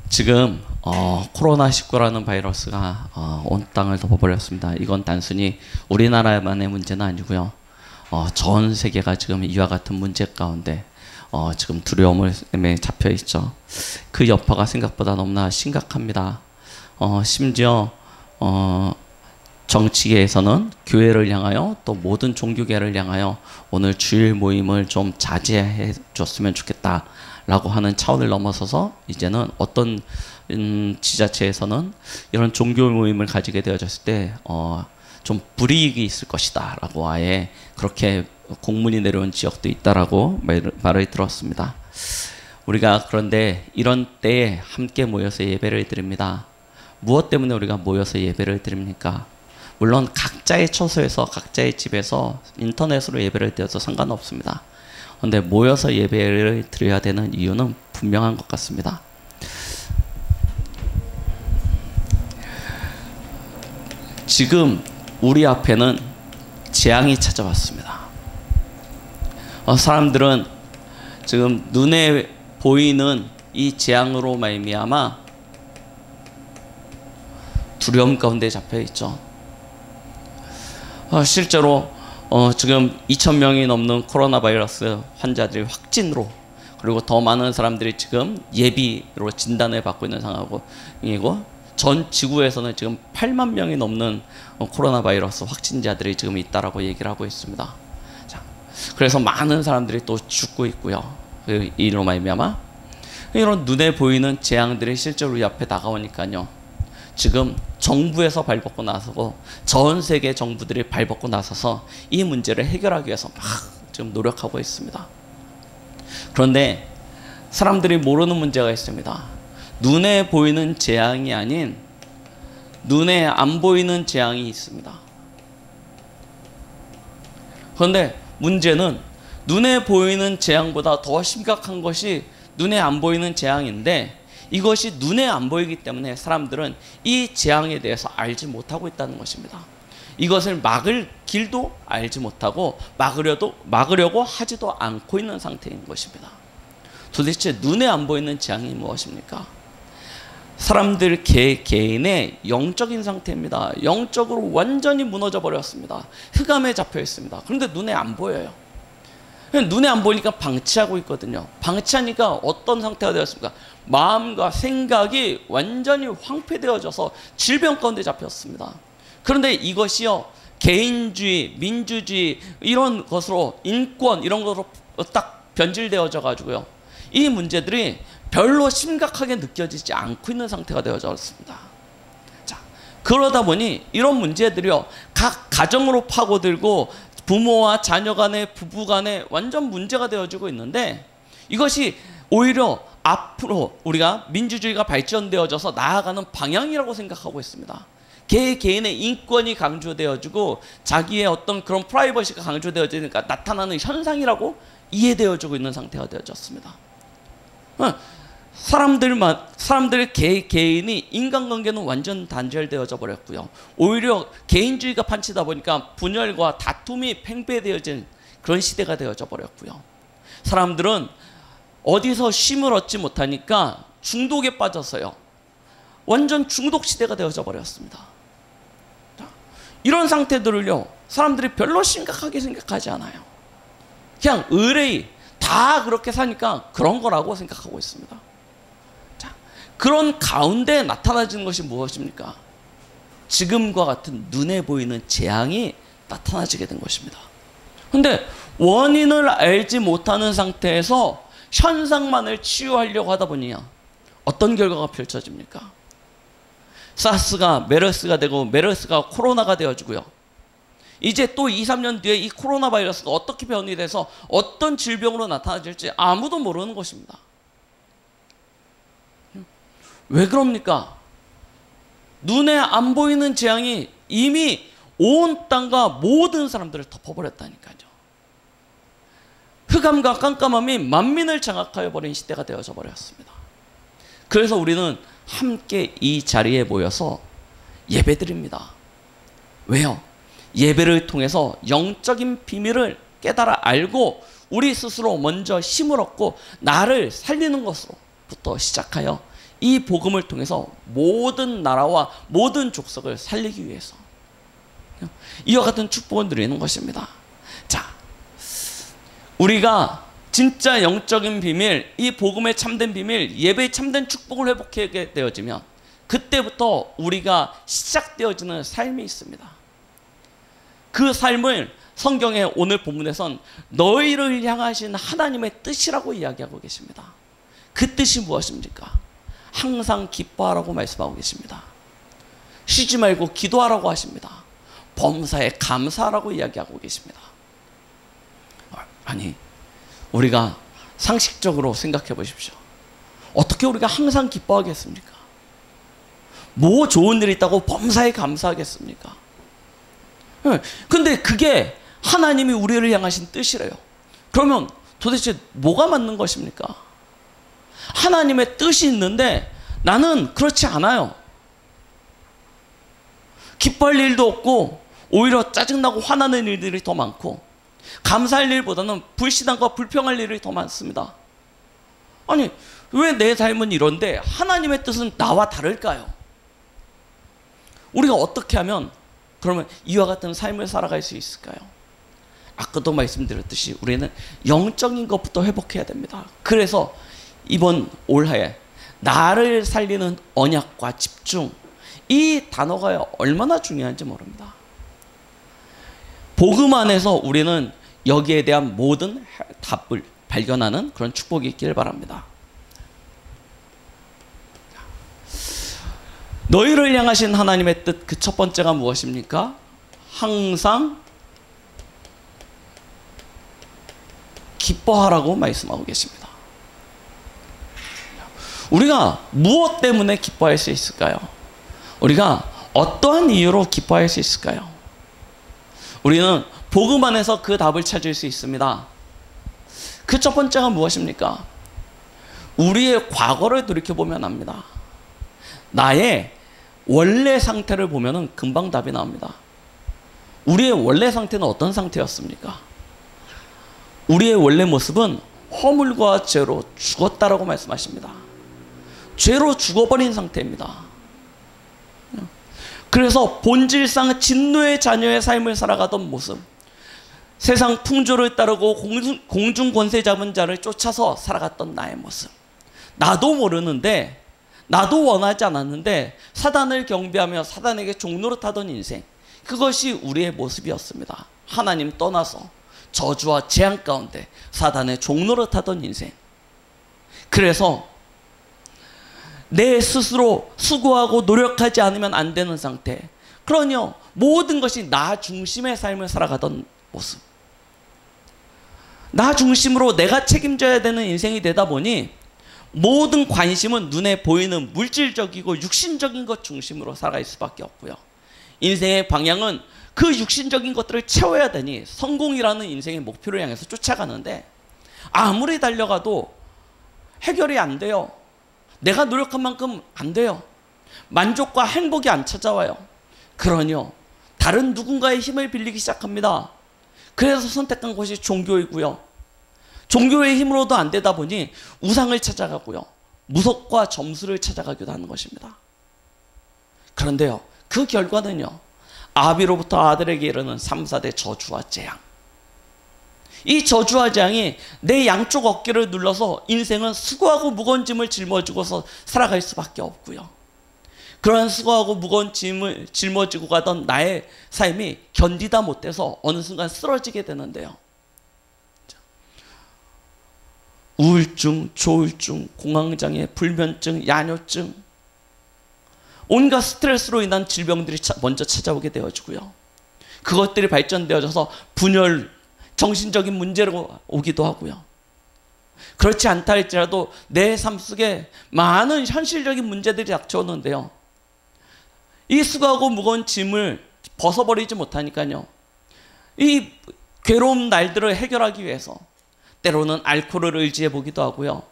지금 코로나19라는 바이러스가 온 땅을 덮어버렸습니다. 이건 단순히 우리나라만의 문제는 아니고요. 전 세계가 지금 이와 같은 문제 가운데 지금 두려움에 잡혀 있죠. 그 여파가 생각보다 너무나 심각합니다. 심지어 정치계에서는 교회를 향하여 또 모든 종교계를 향하여 오늘 주일 모임을 좀 자제해 줬으면 좋겠다 라고 하는 차원을 넘어서서 이제는 어떤 지자체에서는 이런 종교 모임을 가지게 되어졌을 때 좀 불이익이 있을 것이다 라고 아예 그렇게 공문이 내려온 지역도 있다라고 말을 들었습니다. 우리가 그런데 이런 때에 함께 모여서 예배를 드립니다. 무엇 때문에 우리가 모여서 예배를 드립니까? 물론 각자의 처소에서 각자의 집에서 인터넷으로 예배를 드려도 상관없습니다. 그런데 모여서 예배를 드려야 되는 이유는 분명한 것 같습니다. 지금 우리 앞에는 재앙이 찾아왔습니다. 사람들은 지금 눈에 보이는 이 재앙으로 말미암아 두려움 가운데 잡혀 있죠. 실제로 지금 2,000명이 넘는 코로나 바이러스 환자들이 확진으로, 그리고 더 많은 사람들이 지금 예비로 진단을 받고 있는 상황이고, 전 지구에서는 지금 8만 명이 넘는 코로나 바이러스 확진자들이 지금 있다라고 얘기를 하고 있습니다. 자, 그래서 많은 사람들이 또 죽고 있고요. 이로 말미암아 이런 눈에 보이는 재앙들이 실제로 우리 앞에 다가오니까요. 지금 정부에서 발벗고 나서고 전 세계 정부들이 발벗고 나서서 이 문제를 해결하기 위해서 막 지금 노력하고 있습니다. 그런데 사람들이 모르는 문제가 있습니다. 눈에 보이는 재앙이 아닌 눈에 안 보이는 재앙이 있습니다. 그런데 문제는 눈에 보이는 재앙보다 더 심각한 것이 눈에 안 보이는 재앙인데, 이것이 눈에 안 보이기 때문에 사람들은 이 재앙에 대해서 알지 못하고 있다는 것입니다. 이것을 막을 길도 알지 못하고 막으려고 하지도 않고 있는 상태인 것입니다. 도대체 눈에 안 보이는 재앙이 무엇입니까? 사람들 개인의 영적인 상태입니다. 영적으로 완전히 무너져 버렸습니다. 흑암에 잡혀 있습니다. 그런데 눈에 안 보여요. 눈에 안 보이니까 방치하고 있거든요. 방치하니까 어떤 상태가 되었습니까? 마음과 생각이 완전히 황폐되어져서 질병 가운데 잡혔습니다. 그런데 이것이요, 개인주의, 민주주의 이런 것으로, 인권 이런 것으로 딱 변질되어져 가지고요, 이 문제들이 별로 심각하게 느껴지지 않고 있는 상태가 되어졌습니다. 자, 그러다 보니 이런 문제들이요, 각 가정으로 파고들고 부모와 자녀 간에, 부부 간에 완전 문제가 되어지고 있는데, 이것이 오히려 앞으로 우리가 민주주의가 발전되어져서 나아가는 방향이라고 생각하고 있습니다. 개인의 인권이 강조되어지고 자기의 어떤 그런 프라이버시가 강조되어지니까 나타나는 현상이라고 이해되어지고 있는 상태가 되어졌습니다. 사람들 개인이 인간관계는 완전 단절되어져 버렸고요. 오히려 개인주의가 판치다 보니까 분열과 다툼이 팽배되어진 그런 시대가 되어져 버렸고요. 사람들은 어디서 쉼을 얻지 못하니까 중독에 빠져서요, 완전 중독 시대가 되어져 버렸습니다. 이런 상태들을요, 사람들이 별로 심각하게 생각하지 않아요. 그냥 의뢰이 다 그렇게 사니까 그런 거라고 생각하고 있습니다. 자, 그런 가운데 나타나지는 것이 무엇입니까? 지금과 같은 눈에 보이는 재앙이 나타나지게 된 것입니다. 그런데 원인을 알지 못하는 상태에서 현상만을 치유하려고 하다 보니 어떤 결과가 펼쳐집니까? 사스가 메르스가 되고 메르스가 코로나가 되어지고요. 이제 또 2, 3년 뒤에 이 코로나 바이러스가 어떻게 변이 돼서 어떤 질병으로 나타날지 아무도 모르는 것입니다. 왜 그럽니까? 눈에 안 보이는 재앙이 이미 온 땅과 모든 사람들을 덮어버렸다니까요. 흑암과 깜깜함이 만민을 장악하여 버린 시대가 되어져 버렸습니다. 그래서 우리는 함께 이 자리에 모여서 예배드립니다. 왜요? 예배를 통해서 영적인 비밀을 깨달아 알고 우리 스스로 먼저 힘을 얻고 나를 살리는 것으로부터 시작하여 이 복음을 통해서 모든 나라와 모든 족속을 살리기 위해서 이와 같은 축복을 누리는 것입니다. 자, 우리가 진짜 영적인 비밀, 이 복음의 참된 비밀, 예배의 참된 축복을 회복하게 되어지면 그때부터 우리가 시작되어지는 삶이 있습니다. 그 삶을 성경의 오늘 본문에선 너희를 향하신 하나님의 뜻이라고 이야기하고 계십니다. 그 뜻이 무엇입니까? 항상 기뻐하라고 말씀하고 계십니다. 쉬지 말고 기도하라고 하십니다. 범사에 감사하라고 이야기하고 계십니다. 아니, 우리가 상식적으로 생각해 보십시오. 어떻게 우리가 항상 기뻐하겠습니까? 뭐 좋은 일이 있다고 범사에 감사하겠습니까? 근데 그게 하나님이 우리를 향하신 뜻이래요. 그러면 도대체 뭐가 맞는 것입니까? 하나님의 뜻이 있는데 나는 그렇지 않아요. 기뻐할 일도 없고 오히려 짜증나고 화나는 일들이 더 많고 감사할 일보다는 불신앙과 불평할 일이 더 많습니다. 아니, 왜 내 삶은 이런데 하나님의 뜻은 나와 다를까요? 우리가 어떻게 하면 그러면 이와 같은 삶을 살아갈 수 있을까요? 아까도 말씀드렸듯이 우리는 영적인 것부터 회복해야 됩니다. 그래서 이번 올해에 나를 살리는 언약과 집중, 이 단어가 얼마나 중요한지 모릅니다. 복음 안에서 우리는 여기에 대한 모든 답을 발견하는 그런 축복이 있기를 바랍니다. 너희를 향하신 하나님의 뜻, 그 첫 번째가 무엇입니까? 항상 기뻐하라고 말씀하고 계십니다. 우리가 무엇 때문에 기뻐할 수 있을까요? 우리가 어떠한 이유로 기뻐할 수 있을까요? 우리는 복음 안에서 그 답을 찾을 수 있습니다. 그 첫 번째가 무엇입니까? 우리의 과거를 돌이켜보면 압니다. 나의 원래 상태를 보면 금방 답이 나옵니다. 우리의 원래 상태는 어떤 상태였습니까? 우리의 원래 모습은 허물과 죄로 죽었다라고 말씀하십니다. 죄로 죽어버린 상태입니다. 그래서 본질상 진노의 자녀의 삶을 살아가던 모습, 세상 풍조를 따르고 공중 권세 잡은 자를 쫓아서 살아갔던 나의 모습, 나도 모르는데, 나도 원하지 않았는데 사단을 경배하며 사단에게 종노릇하던 인생, 그것이 우리의 모습이었습니다. 하나님 떠나서 저주와 재앙 가운데 사단의 종노릇하던 인생. 그래서 내 스스로 수고하고 노력하지 않으면 안 되는 상태, 그러니요 모든 것이 나 중심의 삶을 살아가던 모습, 나 중심으로 내가 책임져야 되는 인생이 되다 보니 모든 관심은 눈에 보이는 물질적이고 육신적인 것 중심으로 살아갈 수밖에 없고요. 인생의 방향은 그 육신적인 것들을 채워야 되니 성공이라는 인생의 목표를 향해서 쫓아가는데 아무리 달려가도 해결이 안 돼요. 내가 노력한 만큼 안 돼요. 만족과 행복이 안 찾아와요. 그러니요 다른 누군가의 힘을 빌리기 시작합니다. 그래서 선택한 것이 종교이고요. 종교의 힘으로도 안 되다 보니 우상을 찾아가고요. 무속과 점수를 찾아가기도 하는 것입니다. 그런데요, 그 결과는요, 아비로부터 아들에게 이르는 3, 4대 저주와 재앙. 이 저주와 재앙이 내 양쪽 어깨를 눌러서 인생은 수고하고 무거운 짐을 짊어지고서 살아갈 수밖에 없고요. 그런 수고하고 무거운 짐을 짊어지고 가던 나의 삶이 견디다 못해서 어느 순간 쓰러지게 되는데요. 우울증, 조울증, 공황장애, 불면증, 야뇨증, 온갖 스트레스로 인한 질병들이 먼저 찾아오게 되어지고요. 그것들이 발전되어져서 분열, 정신적인 문제로 오기도 하고요. 그렇지 않다 할지라도 내 삶 속에 많은 현실적인 문제들이 닥쳐오는데요. 이 수고하고 무거운 짐을 벗어버리지 못하니까요. 이 괴로운 날들을 해결하기 위해서 때로는 알코올을 의지해 보기도 하고요.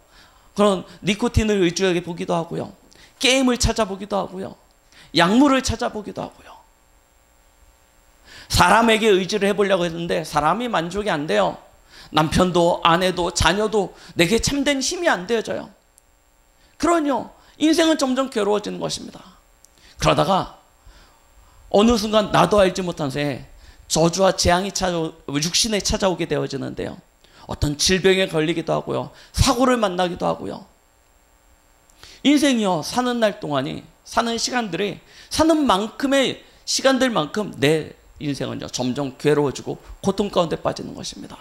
그런 니코틴을 의지해 보기도 하고요. 게임을 찾아보기도 하고요. 약물을 찾아보기도 하고요. 사람에게 의지를 해보려고 했는데 사람이 만족이 안 돼요. 남편도 아내도 자녀도 내게 참된 힘이 안 되어져요. 그러니요 인생은 점점 괴로워지는 것입니다. 그러다가 어느 순간 나도 알지 못한 새에 저주와 재앙이 육신에 찾아오게 되어지는데요. 어떤 질병에 걸리기도 하고요. 사고를 만나기도 하고요. 인생이요, 사는 날 동안이, 사는 시간들이, 사는 만큼의 시간들만큼 내 인생은요, 점점 괴로워지고 고통 가운데 빠지는 것입니다.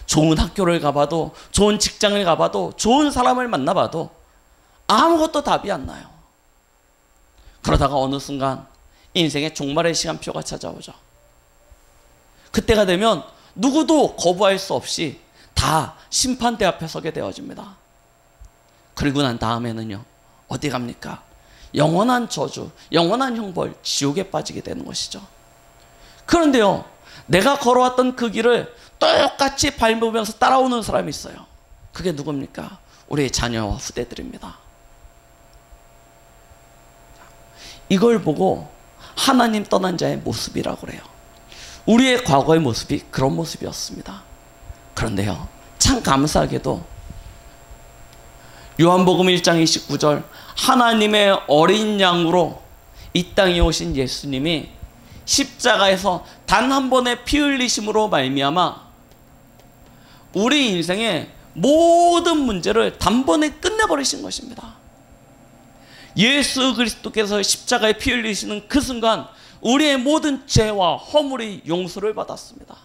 좋은 학교를 가봐도, 좋은 직장을 가봐도, 좋은 사람을 만나봐도 아무것도 답이 안 나요. 그러다가 어느 순간 인생의 종말의 시간표가 찾아오죠. 그때가 되면 누구도 거부할 수 없이 다 심판대 앞에 서게 되어집니다. 그리고 난 다음에는요, 어디 갑니까? 영원한 저주, 영원한 형벌, 지옥에 빠지게 되는 것이죠. 그런데요, 내가 걸어왔던 그 길을 똑같이 밟으면서 따라오는 사람이 있어요. 그게 누굽니까? 우리의 자녀와 후대들입니다. 이걸 보고 하나님 떠난 자의 모습이라고 그래요. 우리의 과거의 모습이 그런 모습이었습니다. 그런데요, 참 감사하게도 요한복음 1장 29절, 하나님의 어린 양으로 이 땅에 오신 예수님이 십자가에서 단 한 번의 피 흘리심으로 말미암아 우리 인생의 모든 문제를 단번에 끝내버리신 것입니다. 예수 그리스도께서 십자가에 피 흘리시는 그 순간 우리의 모든 죄와 허물이 용서를 받았습니다.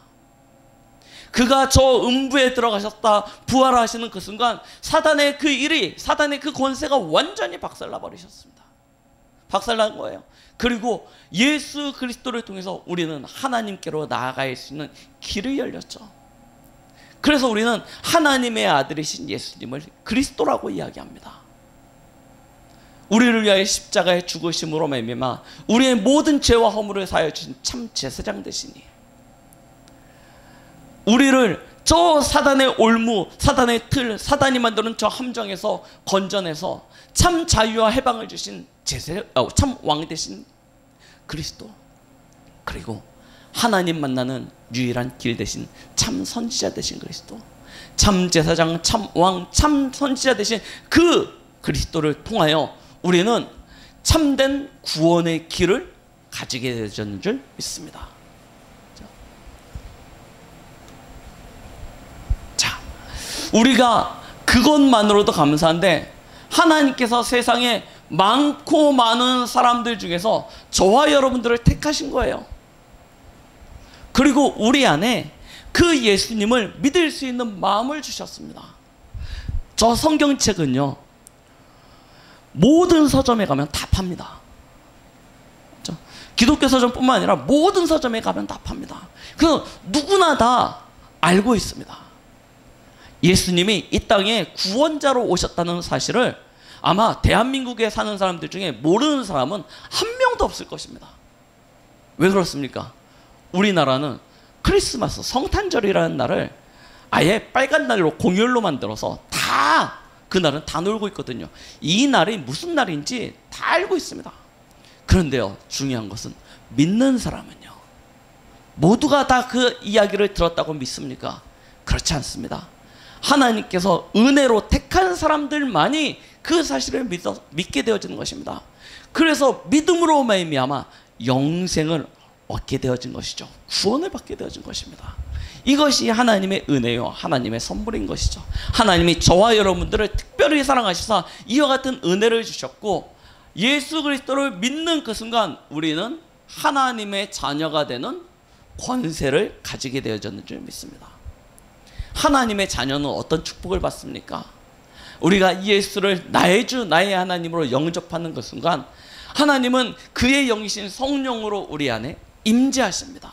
그가 저 음부에 들어가셨다 부활하시는 그 순간 사단의 그 일이, 사단의 그 권세가 완전히 박살나버리셨습니다. 박살난 거예요. 그리고 예수 그리스도를 통해서 우리는 하나님께로 나아갈 수 있는 길을 열렸죠. 그래서 우리는 하나님의 아들이신 예수님을 그리스도라고 이야기합니다. 우리를 위하여 십자가에 죽으심으로 말미암아 우리의 모든 죄와 허물을 사하여 주신 참 제사장 되시니 우리를 저 사단의 올무, 사단의 틀, 사단이 만드는 저 함정에서 건져내서 참 자유와 해방을 주신 참 왕 되신 그리스도, 그리고 하나님 만나는 유일한 길 되신 참 선지자 되신 그리스도, 참 제사장, 참 왕, 참 선지자 되신 그 그리스도를 통하여 우리는 참된 구원의 길을 가지게 되었는 줄 믿습니다. 자, 우리가 그것만으로도 감사한데 하나님께서 세상에 많고 많은 사람들 중에서 저와 여러분들을 택하신 거예요. 그리고 우리 안에 그 예수님을 믿을 수 있는 마음을 주셨습니다. 저 성경책은요, 모든 서점에 가면 다 팝니다. 그렇죠? 기독교 서점뿐만 아니라 모든 서점에 가면 다 팝니다. 그래서 누구나 다 알고 있습니다. 예수님이 이 땅에 구원자로 오셨다는 사실을 아마 대한민국에 사는 사람들 중에 모르는 사람은 한 명도 없을 것입니다. 왜 그렇습니까? 우리나라는 크리스마스, 성탄절이라는 날을 아예 빨간 날로 공휴일로 만들어서 다 그날은 다 놀고 있거든요. 이 날이 무슨 날인지 다 알고 있습니다. 그런데요, 중요한 것은 믿는 사람은요, 모두가 다 그 이야기를 들었다고 믿습니까? 그렇지 않습니다. 하나님께서 은혜로 택한 사람들만이 그 사실을 믿게 되어지는 것입니다. 그래서 믿음으로 말미암아 영생을 얻게 되어진 것이죠. 구원을 받게 되어진 것입니다. 이것이 하나님의 은혜요, 하나님의 선물인 것이죠. 하나님이 저와 여러분들을 특별히 사랑하시사 이와 같은 은혜를 주셨고, 예수 그리스도를 믿는 그 순간 우리는 하나님의 자녀가 되는 권세를 가지게 되어졌는 줄 믿습니다. 하나님의 자녀는 어떤 축복을 받습니까? 우리가 예수를 나의 주, 나의 하나님으로 영접하는 그 순간 하나님은 그의 영이신 성령으로 우리 안에 임재하십니다.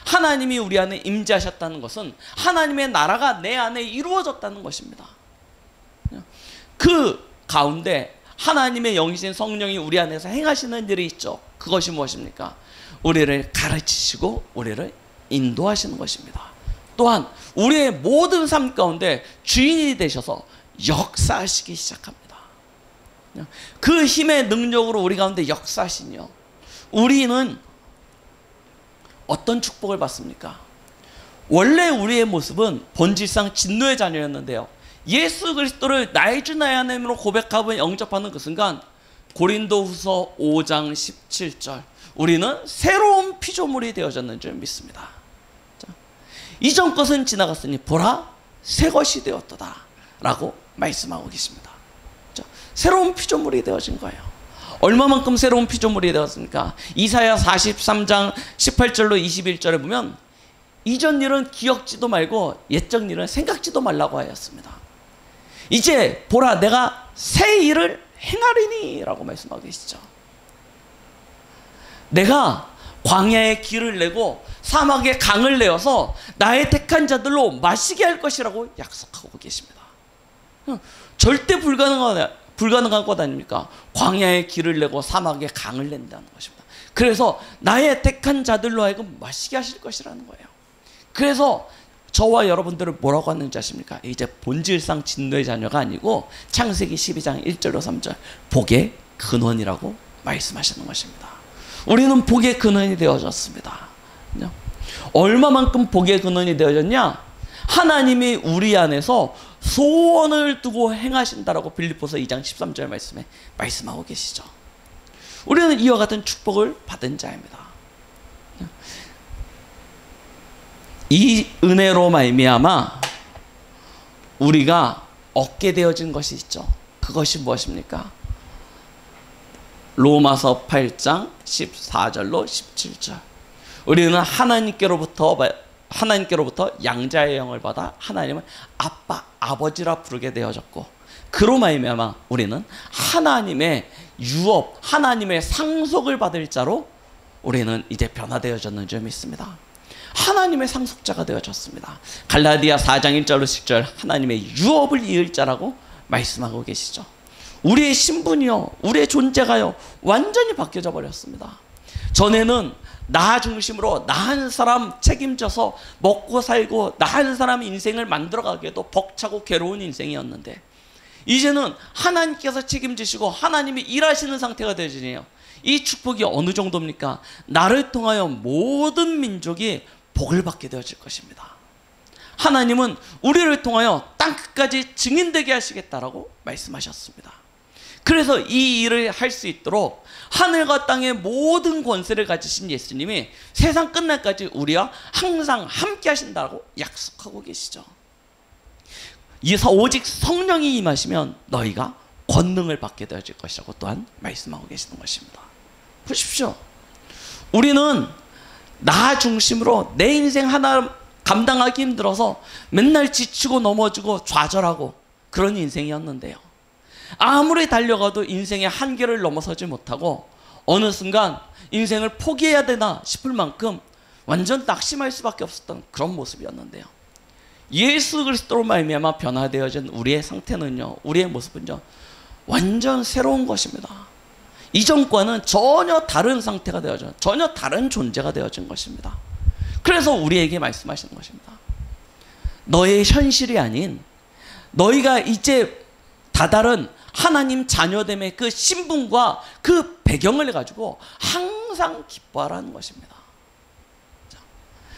하나님이 우리 안에 임재하셨다는 것은 하나님의 나라가 내 안에 이루어졌다는 것입니다. 그 가운데 하나님의 영이신 성령이 우리 안에서 행하시는 일이 있죠. 그것이 무엇입니까? 우리를 가르치시고 우리를 인도하시는 것입니다. 또한 우리의 모든 삶 가운데 주인이 되셔서 역사하시기 시작합니다. 그 힘의 능력으로 우리 가운데 역사하시니요, 우리는 어떤 축복을 받습니까? 원래 우리의 모습은 본질상 진노의 자녀였는데요, 예수 그리스도를 나의 주 나의 하나님으로 고백하고 영접하는 그 순간 고린도후서 5장 17절 우리는 새로운 피조물이 되어졌는 줄 믿습니다. 자, 이전 것은 지나갔으니 보라 새 것이 되었도다 라고 말씀하고 계십니다. 자, 새로운 피조물이 되어진 거예요. 얼마만큼 새로운 피조물이 되었습니까? 이사야 43장 18절로 21절에 보면 이전 일은 기억지도 말고 옛적 일은 생각지도 말라고 하였습니다. 이제 보라 내가 새 일을 행하리니 라고 말씀하고 계시죠. 내가 광야에 길을 내고 사막에 강을 내어서 나의 택한 자들로 마시게 할 것이라고 약속하고 계십니다. 절대 불가능한 것 아닙니까? 광야에 길을 내고 사막에 강을 낸다는 것입니다. 그래서 나의 택한 자들로 하여금 마시게 하실 것이라는 거예요. 그래서 저와 여러분들을 뭐라고 하는지 아십니까? 이제 본질상 진노의 자녀가 아니고 창세기 12장 1절로 3절 복의 근원이라고 말씀하시는 것입니다. 우리는 복의 근원이 되어졌습니다. 얼마만큼 복의 근원이 되어졌냐? 하나님이 우리 안에서 소원을 두고 행하신다라고 빌립보서 2장 13절 말씀에 말씀하고 계시죠. 우리는 이와 같은 축복을 받은 자입니다. 이 은혜로 말미암아 우리가 얻게 되어진 것이 있죠. 그것이 무엇입니까? 로마서 8장 14절로 17절 우리는 하나님께로부터 양자의 영을 받아 하나님을 아빠, 아버지라 부르게 되어졌고 그로 말미암아 우리는 하나님의 유업, 하나님의 상속을 받을 자로 우리는 이제 변화되어졌는 줄 믿습니다. 하나님의 상속자가 되어졌습니다. 갈라디아 4장 1절로 10절 하나님의 유업을 이을 자라고 말씀하고 계시죠. 우리의 신분이요, 우리의 존재가요 완전히 바뀌어져 버렸습니다. 전에는 나 중심으로 나 한 사람 책임져서 먹고 살고 나 한 사람 인생을 만들어가기에도 벅차고 괴로운 인생이었는데 이제는 하나님께서 책임지시고 하나님이 일하시는 상태가 되어지네요. 이 축복이 어느 정도입니까? 나를 통하여 모든 민족이 복을 받게 되어질 것입니다. 하나님은 우리를 통하여 땅끝까지 증인되게 하시겠다라고 말씀하셨습니다. 그래서 이 일을 할 수 있도록 하늘과 땅의 모든 권세를 가지신 예수님이 세상 끝날까지 우리와 항상 함께 하신다고 약속하고 계시죠. 오직 성령이 임하시면 너희가 권능을 받게 되어질 것이라고 또한 말씀하고 계시는 것입니다. 보십시오. 우리는 나 중심으로 내 인생 하나 감당하기 힘들어서 맨날 지치고 넘어지고 좌절하고 그런 인생이었는데요. 아무리 달려가도 인생의 한계를 넘어서지 못하고 어느 순간 인생을 포기해야 되나 싶을 만큼 완전 낙심할 수밖에 없었던 그런 모습이었는데요. 예수 그리스도로 말미암아 변화되어진 우리의 상태는요, 우리의 모습은요 완전 새로운 것입니다. 이전과는 전혀 다른 상태가 되어져, 전혀 다른 존재가 되어진 것입니다. 그래서 우리에게 말씀하시는 것입니다. 너의 현실이 아닌 너희가 이제 다다른 하나님 자녀됨의 그 신분과 그 배경을 가지고 항상 기뻐하라는 것입니다.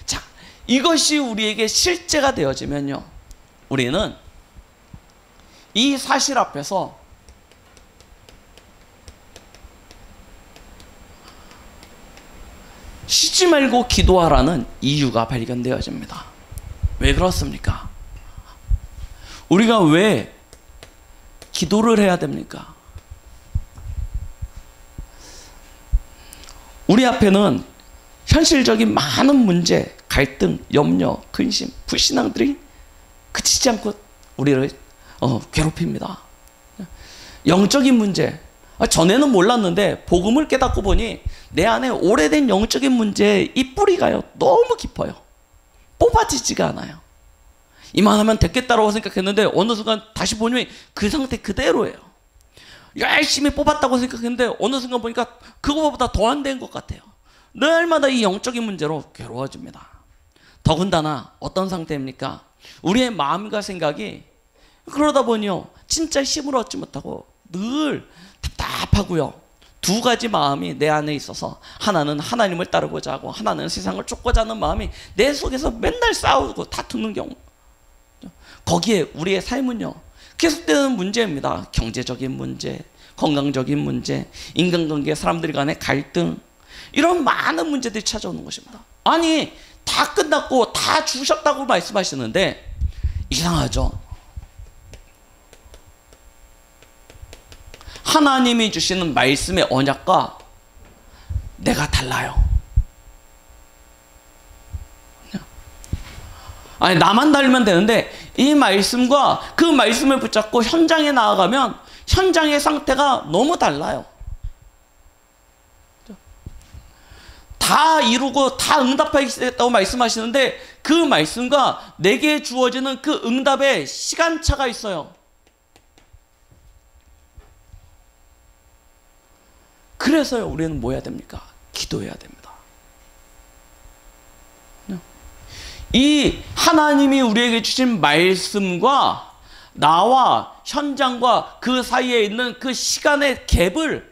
자, 이것이 우리에게 실제가 되어지면요, 우리는 이 사실 앞에서 쉬지 말고 기도하라는 이유가 발견되어집니다. 왜 그렇습니까? 우리가 왜 기도를 해야 됩니까? 우리 앞에는 현실적인 많은 문제, 갈등, 염려, 근심, 불신앙들이 그치지 않고 우리를 괴롭힙니다. 영적인 문제, 전에는 몰랐는데 복음을 깨닫고 보니 내 안에 오래된 영적인 문제의 이 뿌리가요 너무 깊어요. 뽑아지지가 않아요. 이만하면 됐겠다라고 생각했는데 어느 순간 다시 보니 그 상태 그대로예요. 열심히 뽑았다고 생각했는데 어느 순간 보니까 그거보다 더 안 된 것 같아요. 날마다 이 영적인 문제로 괴로워집니다. 더군다나 어떤 상태입니까? 우리의 마음과 생각이 그러다 보니요 진짜 힘을 얻지 못하고 늘 답답하고요. 두 가지 마음이 내 안에 있어서 하나는 하나님을 따르고자 하고 하나는 세상을 쫓고자 하는 마음이 내 속에서 맨날 싸우고 다투는 경우, 거기에 우리의 삶은요, 계속되는 문제입니다. 경제적인 문제, 건강적인 문제, 인간관계, 사람들 간의 갈등, 이런 많은 문제들이 찾아오는 것입니다. 아니, 다 끝났고 다 죽으셨다고 말씀하시는데 이상하죠? 하나님이 주시는 말씀의 언약과 내가 달라요. 아니, 나만 달면 되는데 이 말씀과 그 말씀을 붙잡고 현장에 나아가면 현장의 상태가 너무 달라요. 다 이루고 다 응답하겠다고 말씀하시는데 그 말씀과 내게 주어지는 그 응답의 시간차가 있어요. 그래서요, 우리는 뭐 해야 됩니까? 기도해야 됩니다. 이 하나님이 우리에게 주신 말씀과 나와 현장과 그 사이에 있는 그 시간의 갭을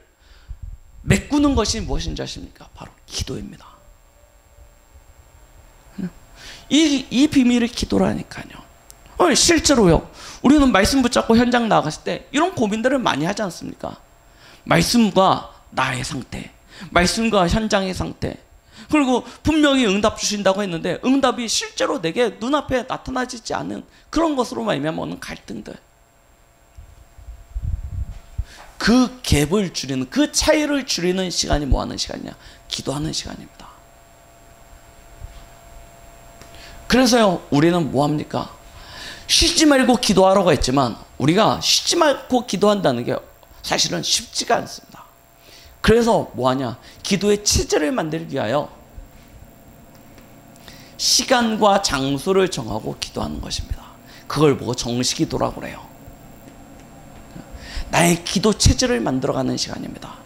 메꾸는 것이 무엇인지 아십니까? 바로 기도입니다. 이 비밀이 기도라니까요. 실제로요, 우리는 말씀 붙잡고 현장 나갔을 때 이런 고민들을 많이 하지 않습니까? 말씀과 나의 상태, 말씀과 현장의 상태, 그리고 분명히 응답 주신다고 했는데 응답이 실제로 내게 눈앞에 나타나지 않은 그런 것으로 말미암아 오는 갈등들, 그 갭을 줄이는, 그 차이를 줄이는 시간이 뭐 하는 시간이냐? 기도하는 시간입니다. 그래서요, 우리는 뭐 합니까? 쉬지 말고 기도하라고 했지만 우리가 쉬지 말고 기도한다는 게 사실은 쉽지가 않습니다. 그래서 뭐 하냐? 기도의 체제를 만들기 위하여 시간과 장소를 정하고 기도하는 것입니다. 그걸 보고 정시기도라고 그래요. 나의 기도 체제를 만들어가는 시간입니다.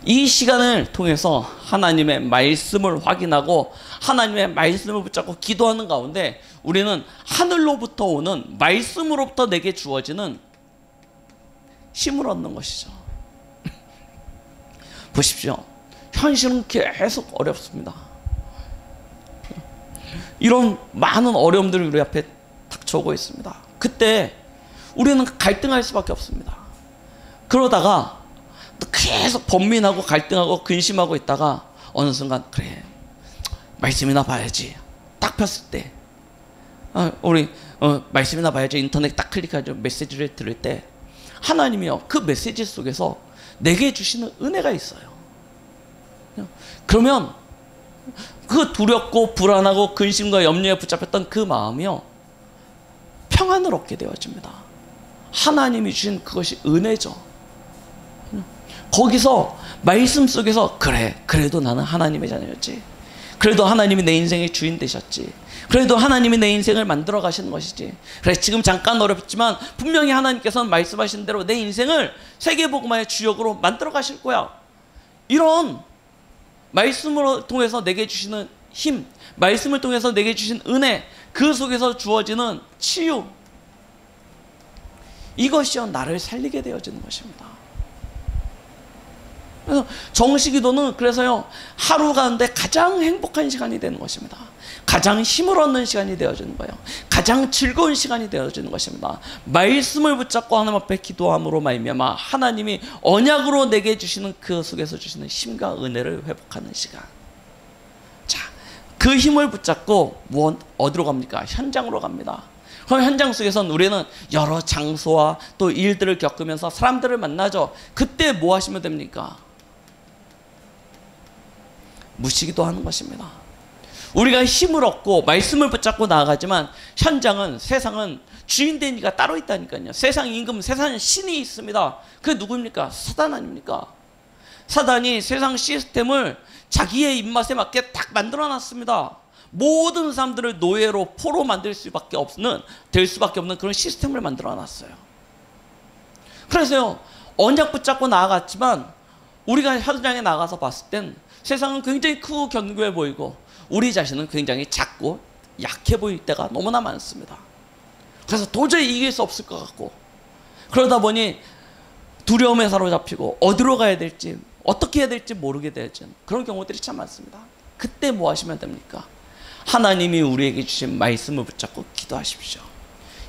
이 시간을 통해서 하나님의 말씀을 확인하고 하나님의 말씀을 붙잡고 기도하는 가운데 우리는 하늘로부터 오는 말씀으로부터 내게 주어지는 힘을 얻는 것이죠. 보십시오. 현실은 계속 어렵습니다. 이런 많은 어려움들이 우리 앞에 닥쳐오고 있습니다. 그때 우리는 갈등할 수밖에 없습니다. 그러다가 계속 번민하고 갈등하고 근심하고 있다가 어느 순간 그래, 말씀이나 봐야지 딱 폈을 때 우리 말씀이나 봐야지 인터넷 딱 클릭하죠. 메시지를 들을 때 하나님이요, 그 메시지 속에서 내게 주시는 은혜가 있어요. 그러면 그 두렵고 불안하고 근심과 염려에 붙잡혔던 그 마음이요, 평안을 얻게 되어집니다. 하나님이 주신 그것이 은혜죠. 거기서 말씀 속에서 그래, 그래도 나는 하나님의 자녀였지, 그래도 하나님이 내 인생의 주인 되셨지, 그래도 하나님이 내 인생을 만들어 가시는 것이지, 그래 지금 잠깐 어렵지만 분명히 하나님께서는 말씀하신 대로 내 인생을 세계복음화의 주역으로 만들어 가실 거야. 이런 말씀을 통해서 내게 주시는 힘, 말씀을 통해서 내게 주신 은혜, 그 속에서 주어지는 치유, 이것이요 나를 살리게 되어지는 것입니다. 그래서 정시기도는 그래서요 하루 가운데 가장 행복한 시간이 되는 것입니다. 가장 힘을 얻는 시간이 되어지는 거예요. 가장 즐거운 시간이 되어지는 것입니다. 말씀을 붙잡고 하나님 앞에 기도함으로 말미암아 하나님이 언약으로 내게 주시는 그 속에서 주시는 힘과 은혜를 회복하는 시간. 자, 그 힘을 붙잡고 어디로 갑니까? 현장으로 갑니다. 그럼 현장 속에서는 우리는 여러 장소와 또 일들을 겪으면서 사람들을 만나죠. 그때 뭐 하시면 됩니까? 무시기도 하는 것입니다. 우리가 힘을 얻고 말씀을 붙잡고 나아가지만 현장은, 세상은 주인된 이가 따로 있다니까요. 세상 임금, 세상 신이 있습니다. 그게 누구입니까? 사단 아닙니까? 사단이 세상 시스템을 자기의 입맛에 맞게 딱 만들어놨습니다. 모든 사람들을 노예로, 포로 만들 수밖에 없는, 될 수밖에 없는 그런 시스템을 만들어놨어요. 그래서요 언약 붙잡고 나아갔지만 우리가 현장에 나가서 봤을 땐 세상은 굉장히 크고 견고해 보이고 우리 자신은 굉장히 작고 약해 보일 때가 너무나 많습니다. 그래서 도저히 이길 수 없을 것 같고, 그러다 보니 두려움에 사로잡히고 어디로 가야 될지, 어떻게 해야 될지 모르게 되는 그런 경우들이 참 많습니다. 그때 뭐 하시면 됩니까? 하나님이 우리에게 주신 말씀을 붙잡고 기도하십시오.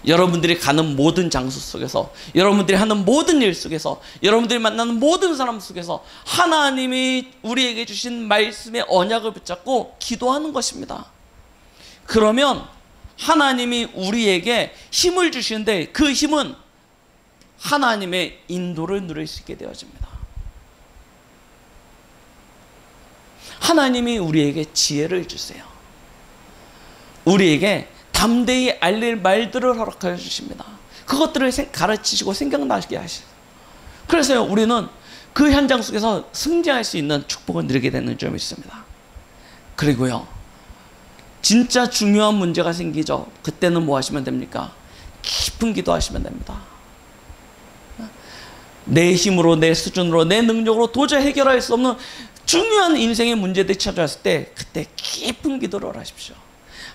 여러분들이 가는 모든 장소 속에서, 여러분들이 하는 모든 일 속에서, 여러분들이 만나는 모든 사람 속에서 하나님이 우리에게 주신 말씀의 언약을 붙잡고 기도하는 것입니다. 그러면 하나님이 우리에게 힘을 주시는데 그 힘은 하나님의 인도를 누릴 수 있게 되어집니다. 하나님이 우리에게 지혜를 주세요. 우리에게 담대히 알릴 말들을 허락하여 주십니다. 그것들을 가르치시고 생각나게 하시죠. 그래서 우리는 그 현장 속에서 승리할 수 있는 축복을 누리게 되는 점이 있습니다. 그리고요, 진짜 중요한 문제가 생기죠. 그때는 뭐 하시면 됩니까? 깊은 기도하시면 됩니다. 내 힘으로, 내 수준으로, 내 능력으로 도저히 해결할 수 없는 중요한 인생의 문제들이 찾아왔을 때 그때 깊은 기도를 하십시오.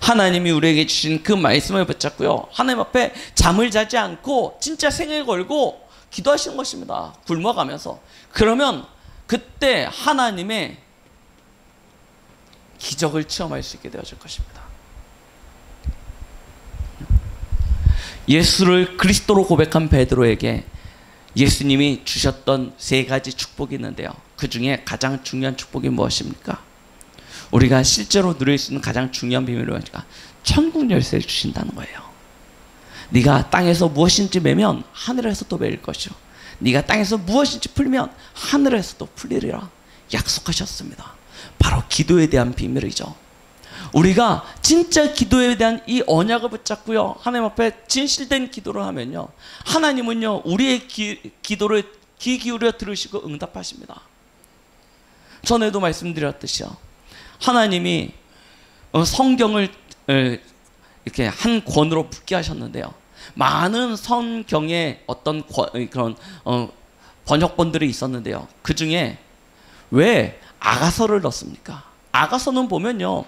하나님이 우리에게 주신 그 말씀을 붙잡고요, 하나님 앞에 잠을 자지 않고 진짜 생을 걸고 기도하시는 것입니다. 굶어가면서. 그러면 그때 하나님의 기적을 체험할 수 있게 되어질 것입니다. 예수를 그리스도로 고백한 베드로에게 예수님이 주셨던 3가지 축복이 있는데요, 그 중에 가장 중요한 축복이 무엇입니까? 우리가 실제로 누릴 수 있는 가장 중요한 비밀이 뭐니까 천국 열쇠를 주신다는 거예요. 네가 땅에서 무엇인지 매면 하늘에서 또 매일 것이요, 네가 땅에서 무엇인지 풀면 하늘에서 또 풀리리라 약속하셨습니다. 바로 기도에 대한 비밀이죠. 우리가 진짜 기도에 대한 이 언약을 붙잡고요, 하나님 앞에 진실된 기도를 하면요, 하나님은요 우리의 기도를 귀 기울여 들으시고 응답하십니다. 전에도 말씀드렸듯이요, 하나님이 성경을 이렇게 한 권으로 붙게 하셨는데요, 많은 성경의 어떤 그런 번역본들이 있었는데요, 그 중에 왜 아가서를 넣습니까? 아가서는 보면요,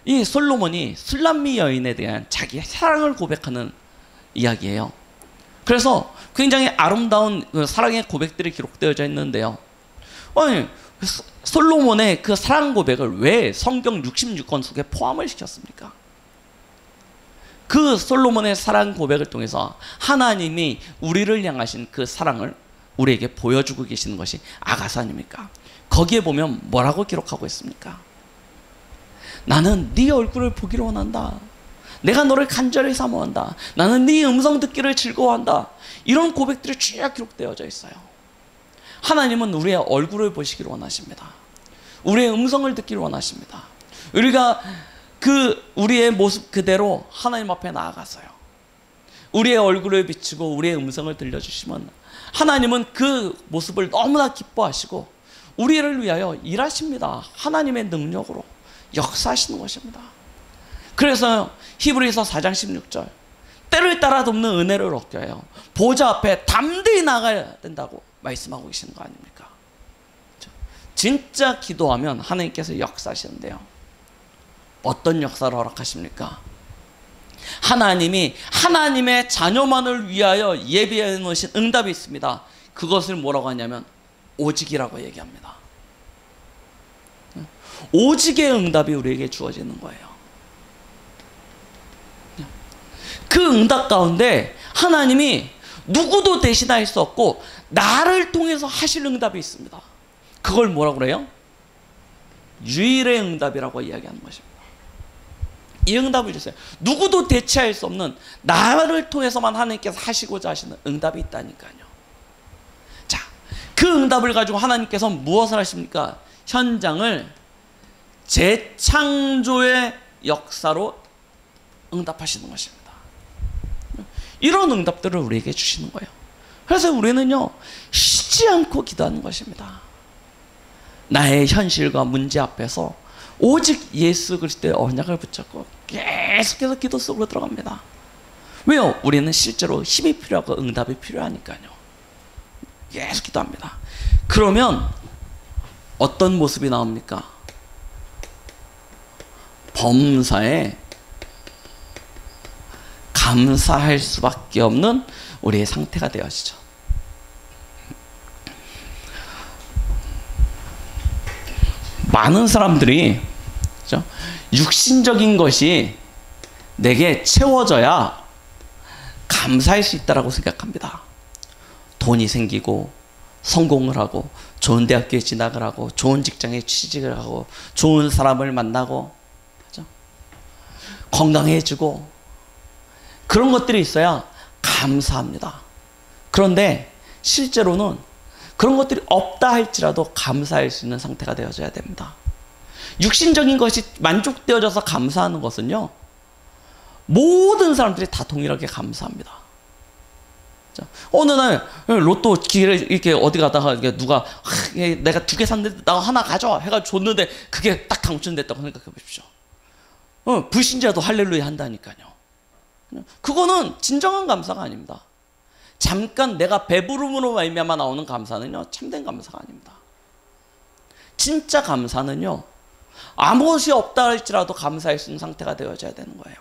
이 솔로몬이 술람미 여인에 대한 자기의 사랑을 고백하는 이야기예요. 그래서 굉장히 아름다운 사랑의 고백들이 기록되어져 있는데요, 아니, 솔로몬의 그 사랑 고백을 왜 성경 66권 속에 포함을 시켰습니까? 그 솔로몬의 사랑 고백을 통해서 하나님이 우리를 향하신 그 사랑을 우리에게 보여주고 계시는 것이 아가서 아닙니까? 거기에 보면 뭐라고 기록하고 있습니까? 나는 네 얼굴을 보기를 원한다. 내가 너를 간절히 사모한다. 나는 네 음성 듣기를 즐거워한다. 이런 고백들이 쭉 기록되어져 있어요. 하나님은 우리의 얼굴을 보시기를 원하십니다. 우리의 음성을 듣기를 원하십니다. 우리가 우리의 모습 그대로 하나님 앞에 나아가서요, 우리의 얼굴을 비추고 우리의 음성을 들려주시면 하나님은 그 모습을 너무나 기뻐하시고 우리를 위하여 일하십니다. 하나님의 능력으로 역사하시는 것입니다. 그래서 히브리서 4장 16절, 때를 따라 돕는 은혜를 얻게 해요, 보좌 앞에 담대히 나가야 된다고 말씀하고 계시는 거 아닙니까? 진짜 기도하면 하나님께서 역사하시는데요, 어떤 역사를 허락하십니까? 하나님이 하나님의 자녀만을 위하여 예비해 놓으신 응답이 있습니다. 그것을 뭐라고 하냐면 오직이라고 얘기합니다. 오직의 응답이 우리에게 주어지는 거예요. 그 응답 가운데 하나님이 누구도 대신할 수 없고 나를 통해서 하실 응답이 있습니다. 그걸 뭐라고 그래요? 유일의 응답이라고 이야기하는 것입니다. 이 응답을 주세요. 누구도 대체할 수 없는, 나를 통해서만 하나님께서 하시고자 하시는 응답이 있다니까요. 자, 그 응답을 가지고 하나님께서 무엇을 하십니까? 현장을 재창조의 역사로 응답하시는 것입니다. 이런 응답들을 우리에게 주시는 거예요. 그래서 우리는요, 쉬지 않고 기도하는 것입니다. 나의 현실과 문제 앞에서 오직 예수 그리스도의 언약을 붙잡고 계속해서 기도 속으로 들어갑니다. 왜요? 우리는 실제로 힘이 필요하고 응답이 필요하니까요. 계속 기도합니다. 그러면 어떤 모습이 나옵니까? 범사에 감사할 수밖에 없는 우리의 상태가 되어지죠. 많은 사람들이, 그렇죠? 육신적인 것이 내게 채워져야 감사할 수 있다라고 생각합니다. 돈이 생기고 성공을 하고 좋은 대학교에 진학을 하고 좋은 직장에 취직을 하고 좋은 사람을 만나고 그죠? 건강해지고 그런 것들이 있어야 감사합니다. 그런데 실제로는 그런 것들이 없다 할지라도 감사할 수 있는 상태가 되어져야 됩니다. 육신적인 것이 만족되어져서 감사하는 것은요, 모든 사람들이 다 동일하게 감사합니다. 어느 날 로또 기회를 이렇게 어디 가다가 누가 내가 2개 샀는데 나 하나 가져와 해가지고 줬는데 그게 딱 당첨됐다고 생각해 보십시오. 불신자도 할렐루야 한다니까요. 그거는 진정한 감사가 아닙니다. 잠깐 내가 배부름으로 말미암아 나오는 감사는요, 참된 감사가 아닙니다. 진짜 감사는요, 아무것이 없다 할지라도 감사할 수 있는 상태가 되어져야 되는 거예요.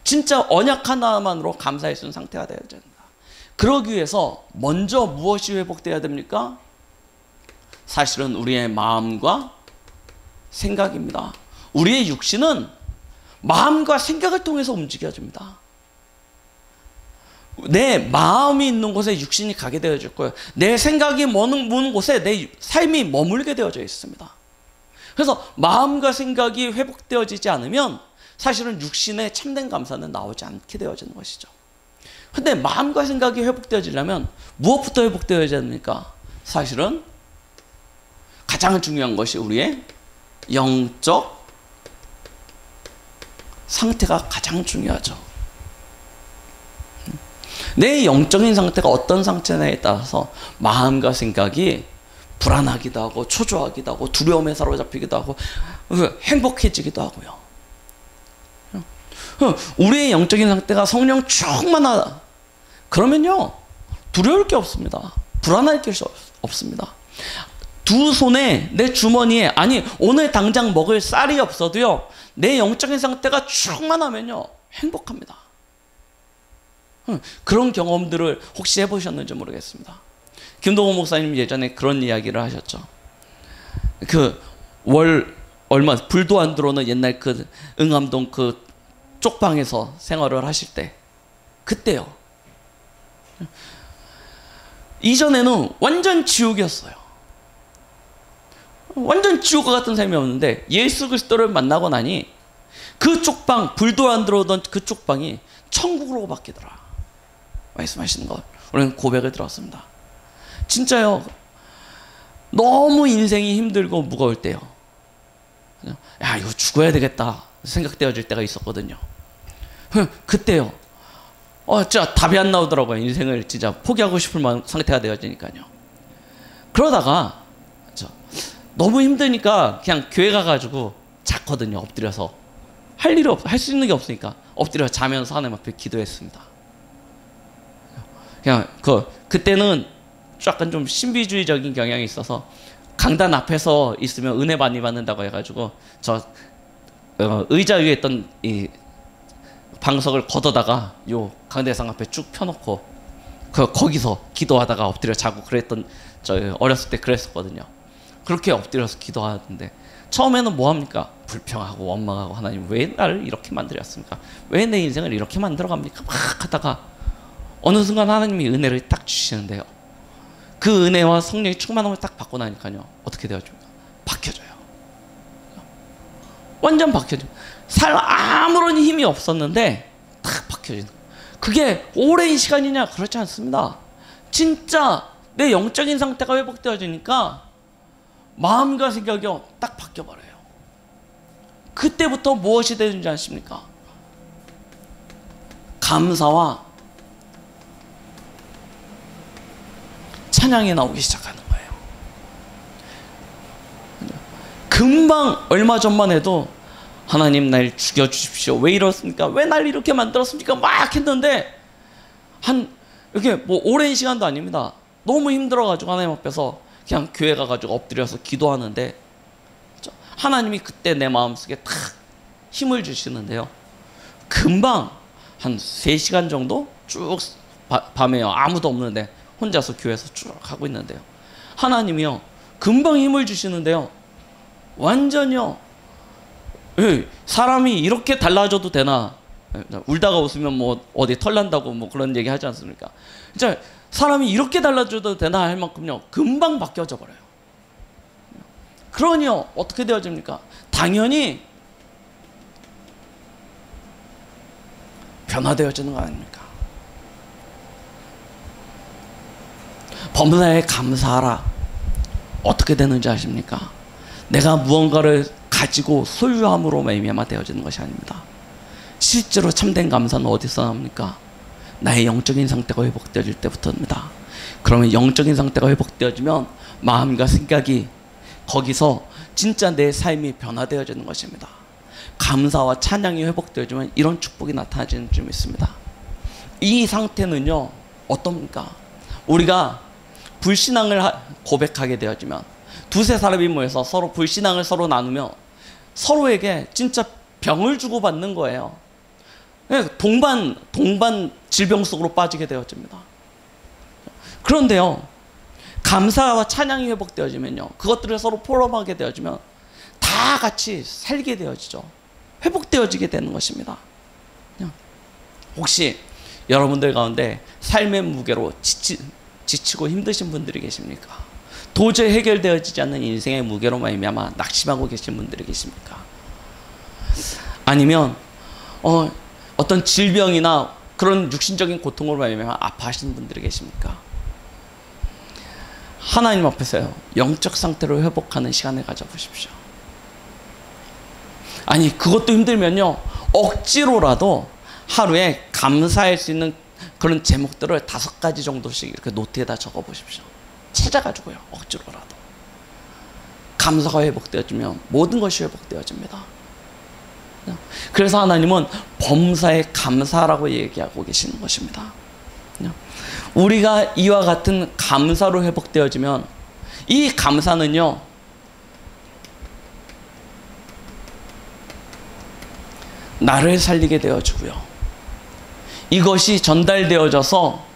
진짜 언약 하나만으로 감사할 수 있는 상태가 되어져야 됩니다. 그러기 위해서 먼저 무엇이 회복되어야 됩니까? 사실은 우리의 마음과 생각입니다. 우리의 육신은 마음과 생각을 통해서 움직여집니다. 내 마음이 있는 곳에 육신이 가게 되어질 거예요. 내 생각이 머무는 곳에 내 삶이 머물게 되어져 있습니다. 그래서 마음과 생각이 회복되어지지 않으면 사실은 육신의 참된 감사는 나오지 않게 되어지는 것이죠. 근데 마음과 생각이 회복되어지려면 무엇부터 회복되어야 됩니까? 사실은 가장 중요한 것이 우리의 영적 상태가 가장 중요하죠. 내 영적인 상태가 어떤 상태냐에 따라서 마음과 생각이 불안하기도 하고 초조하기도 하고 두려움에 사로잡히기도 하고 행복해지기도 하고요. 우리의 영적인 상태가 성령 충만하다 그러면요, 두려울 게 없습니다. 불안할 게 없습니다. 두 손에 내 주머니에, 아니 오늘 당장 먹을 쌀이 없어도요, 내 영적인 상태가 충만하면요 행복합니다. 그런 경험들을 혹시 해보셨는지 모르겠습니다. 김동호 목사님 예전에 그런 이야기를 하셨죠. 얼마 불도 안 들어오는 옛날 그 응암동 그 쪽방에서 생활을 하실 때, 그때요, 이전에는 완전 지옥이었어요. 완전 지옥과 같은 삶이었는데 예수 그리스도를 만나고 나니 그 쪽방, 불도 안 들어오던 그 쪽방이 천국으로 바뀌더라 말씀하시는 걸 우리는 고백을 들었습니다. 진짜요, 너무 인생이 힘들고 무거울 때요, 야 이거 죽어야 되겠다 생각되어질 때가 있었거든요. 그때요, 진짜 답이 안 나오더라고요. 인생을 진짜 포기하고 싶을 만한 상태가 되어지니까요. 그러다가 너무 힘드니까 그냥 교회 가가지고 잤거든요. 엎드려서 할 수 있는 게 없으니까 엎드려 자면서 하나님 앞에 기도했습니다. 그냥 그때는 약간 좀 신비주의적인 경향이 있어서 강단 앞에서 있으면 은혜 많이 받는다고 해가지고 의자 위에 있던 이 방석을 걷어다가 요 강대상 앞에 쭉 펴놓고 거기서 기도하다가 엎드려 자고 그랬던, 어렸을 때 그랬었거든요. 그렇게 엎드려서 기도하는데 처음에는 뭐합니까? 불평하고 원망하고, 하나님 왜 나를 이렇게 만들었습니까? 왜 내 인생을 이렇게 만들어갑니까? 막 하다가 어느 순간 하나님이 은혜를 딱 주시는데요, 그 은혜와 성령의 충만함을 딱 받고 나니까요 어떻게 되어집니까? 바뀌어져요. 완전 바뀌어져요. 아무런 힘이 없었는데 딱 바뀌어지는 거예요. 그게 오랜 시간이냐? 그렇지 않습니다. 진짜 내 영적인 상태가 회복되어지니까 마음과 생각이 딱 바뀌어버려요. 그때부터 무엇이 되는지 아십니까? 감사와 찬양이 나오기 시작하는 거예요. 금방 얼마 전만 해도 하나님 날 죽여주십시오, 왜 이렇습니까, 왜 날 이렇게 만들었습니까 막 했는데, 이렇게 뭐 오랜 시간도 아닙니다. 너무 힘들어가지고 하나님 앞에서 그냥 교회 가가지고 엎드려서 기도하는데 하나님이 그때 내 마음속에 탁 힘을 주시는데요, 금방 한 3시간 정도 쭉 밤에요, 아무도 없는데 혼자서 교회에서 쭉 하고 있는데요, 하나님이요 금방 힘을 주시는데요, 완전히요, 사람이 이렇게 달라져도 되나, 울다가 웃으면 뭐 어디 털 난다고 뭐 그런 얘기 하지 않습니까? 진짜 사람이 이렇게 달라져도 되나 할 만큼요 금방 바뀌어져 버려요. 그러니요 어떻게 되어집니까? 당연히 변화되어지는 거 아닙니까? 범사에 감사하라. 어떻게 되는지 아십니까? 내가 무언가를 가지고 소유함으로 말미암아 되어지는 것이 아닙니다. 실제로 참된 감사는 어디서 나옵니까? 나의 영적인 상태가 회복되어질 때부터입니다. 그러면 영적인 상태가 회복되어지면 마음과 생각이 거기서 진짜 내 삶이 변화되어지는 것입니다. 감사와 찬양이 회복되어지면 이런 축복이 나타나지는 좀 있습니다. 이 상태는요 어떻습니까? 우리가 불신앙을 고백하게 되어지면 두세 사람이 모여서 서로 불신앙을 서로 나누며 서로에게 진짜 병을 주고받는 거예요. 동반 질병 속으로 빠지게 되어집니다. 그런데요 감사와 찬양이 회복되어지면요 그것들을 서로 포럼하게 되어지면 다 같이 살게 되어지죠. 회복되어지게 되는 것입니다. 혹시 여러분들 가운데 삶의 무게로 지치고 힘드신 분들이 계십니까? 도저히 해결되어지지 않는 인생의 무게로 말미암아 낙심하고 계신 분들이 계십니까? 아니면 어떤 질병이나 그런 육신적인 고통으로 말미암아 아파하시는 분들이 계십니까? 하나님 앞에서요 영적 상태로 회복하는 시간을 가져보십시오. 아니 그것도 힘들면요 억지로라도 하루에 감사할 수 있는 그런 제목들을 5가지 정도씩 이렇게 노트에다 적어보십시오. 찾아가지고요 억지로라도. 감사가 회복되어지면 모든 것이 회복되어집니다. 그래서 하나님은 범사에 감사라고 얘기하고 계시는 것입니다. 우리가 이와 같은 감사로 회복되어지면 이 감사는요 나를 살리게 되어지고요 이것이 전달되어져서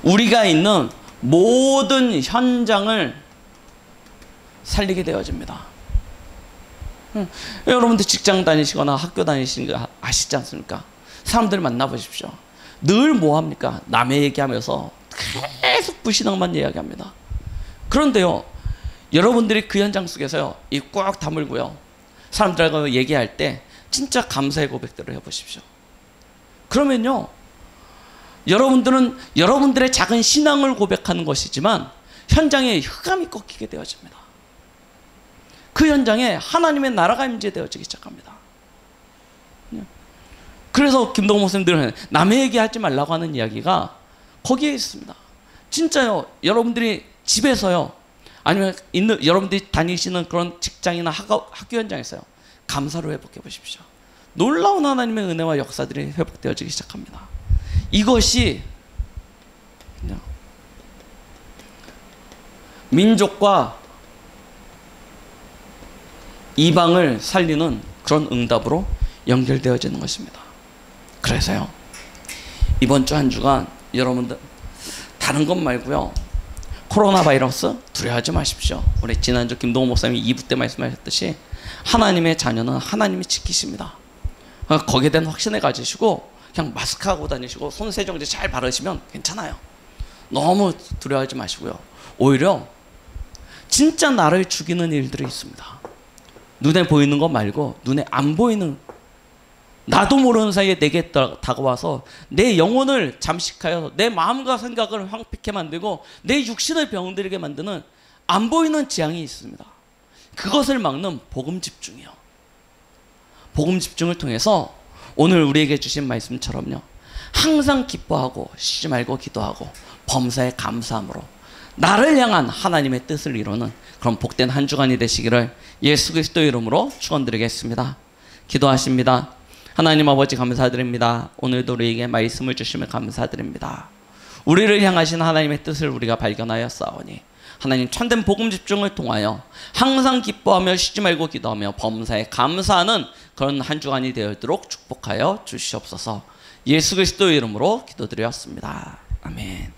우리가 있는 모든 현장을 살리게 되어집니다. 여러분들 직장 다니시거나 학교 다니시는 거 아시지 않습니까? 사람들 만나보십시오. 늘 뭐합니까? 남의 얘기하면서 계속 불신앙만 이야기합니다. 그런데요 여러분들이 그 현장 속에서요 이 꽉 다물고요 사람들하고 얘기할 때 진짜 감사의 고백들을 해보십시오. 그러면요 여러분들은 여러분들의 작은 신앙을 고백하는 것이지만 현장에 흑암이 꺾이게 되어집니다. 그 현장에 하나님의 나라가 임재되어지기 시작합니다. 그래서 김동호 목사님들은 남의 얘기하지 말라고 하는 이야기가 거기에 있습니다. 진짜요 여러분들이 집에서요 아니면 여러분들이 다니시는 그런 직장이나 학교 현장에서요 감사로 회복해 보십시오. 놀라운 하나님의 은혜와 역사들이 회복되어지기 시작합니다. 이것이 민족과 이방을 살리는 그런 응답으로 연결되어지는 것입니다. 그래서요 이번 주 한 주간 여러분들 다른 것 말고요 코로나 바이러스 두려워하지 마십시오. 우리 지난주 김동호 목사님이 2부 때 말씀하셨듯이 하나님의 자녀는 하나님이 지키십니다. 거기에 대한 확신을 가지시고 그냥 마스크 하고 다니시고 손 세정제 잘 바르시면 괜찮아요. 너무 두려워하지 마시고요 오히려 진짜 나를 죽이는 일들이 있습니다. 눈에 보이는 것 말고 눈에 안 보이는 나도 모르는 사이에 내게 다가와서 내 영혼을 잠식하여 내 마음과 생각을 황폐케 만들고 내 육신을 병들게 만드는 안 보이는 재앙이 있습니다. 그것을 막는 복음 집중이요. 복음 집중을 통해서 오늘 우리에게 주신 말씀처럼요 항상 기뻐하고 쉬지 말고 기도하고 범사에 감사함으로 나를 향한 하나님의 뜻을 이루는 그런 복된 한 주간이 되시기를 예수 그리스도의 이름으로 축원드리겠습니다. 기도하십니다. 하나님 아버지 감사드립니다. 오늘도 우리에게 말씀을 주시며 감사드립니다. 우리를 향하신 하나님의 뜻을 우리가 발견하였사오니 하나님 참된 복음 집중을 통하여 항상 기뻐하며 쉬지 말고 기도하며 범사에 감사하는 그런 한 주간이 되도록 축복하여 주시옵소서. 예수 그리스도의 이름으로 기도드렸습니다. 아멘.